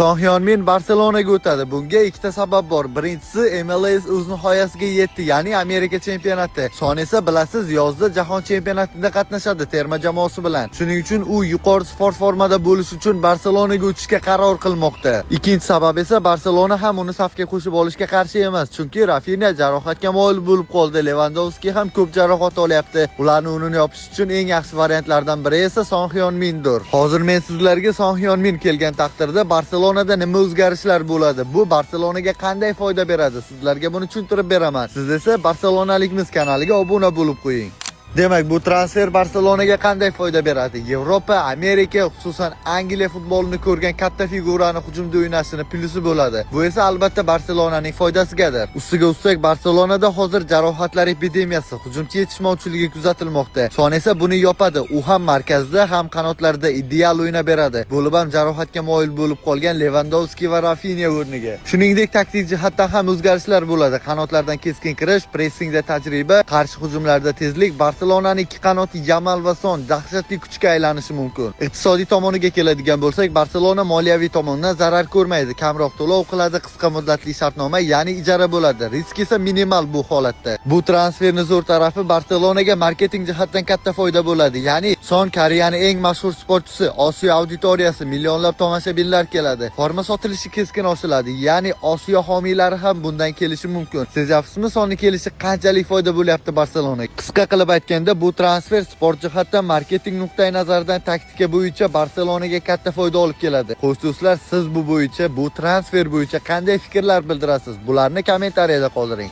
Son Heung-min Barselonaga o'tadi. Bunga ikkita sabab bor. Birinchisi, MLS o'z nihoyasiga yetdi, ya'ni Amerika chempionati. Son esa bilasiz, yozda jahon chempionatida qatnashadi terma jamoasi bilan. Shuning uchun u yuqori sport formada bo'lish uchun Barselonaga o'tishga qaror qilmoqda. Ikkinchi sabab esa Barselona ham uni safga qo'shib olishga qarshi emas, chunki Rafinha jarohatga moyil bo'lib qoldi. Lewandowski ham ko'p jarohat olyapti. Ularni o'rnini yopish uchun eng yaxshi variantlardan biri esa Son Heung-mindir. Hozir men sizlarga Son Heung-min kelgan taqdirda Barselonada nima o'zgarishlar bo'ladi? Bu Barselonaga qanday foyda beradi? Sizlarga buni tushuntirib beraman. Siz esa Barselonalikmiz kanaliga obuna bo'lib qo'ying. Demak, bu transfer Barselonaga qanday foyda beradi? Yevropa, Amerika, xususan Angliya futbolini ko'rgan katta figurani hujumda o'ynashini plusi bo'ladi. Bu esa albatta Barselonaning foydasigadir. Ustiga ustak Barselonada hozir jarohatlar epidemiyasi, hujumchi yetishmovchiligi kuzatilmoqda. Son esa buni yopadi. U ham markazda, ham qanotlarda ideal o'ynab beradi. Bo'lib ham jarohatga moyil bo'lib qolgan Lewandowski va Rafinha o'rniga. Shuningdek, taktik jihatdan ham o'zgarishlar bo'ladi. Qanotlardan keskin kirish, pressingda tajriba, qarshi hujumlarda tezlik. Barselonaning ikki qanoti Yamal va Son dahshatli kuchga aylanishi mumkin. Iqtisodiy tomoniga keladigan bo'lsak, Barselona moliyaviy tomondan zarar ko'rmaydi. Kamroq to'lov qiladi, qisqa muddatli shartnoma, ya'ni ijara bo'ladi. Risk esa minimal bu holatda. Bu transferning zo'r tarafi Barselonaga marketing jihatdan katta foyda bo'ladi. Ya'ni Son Koreyaning eng mashhur sportchisi, Osiyo auditoriyasi, millionlab tomoshabinlar keladi. Forma sotilishi keskin oshiladi. Ya'ni Osiyo homiylari ham bundan kelishi mumkin. Sezyapsizmi, Sonning kelishi qanchalik foyda bo'lyapti Barselonaga? Qisqa qilib aytganda, bu transfer sport jihatdan marketing nuqtai nazaridan taktika bo'yicha Barselonaga katta foyda olib keladi. Xo'sh do'stlar, siz bu transfer bo'yicha qanday fikrlar bildirasiz? Bularni kommentariyada qoldiring.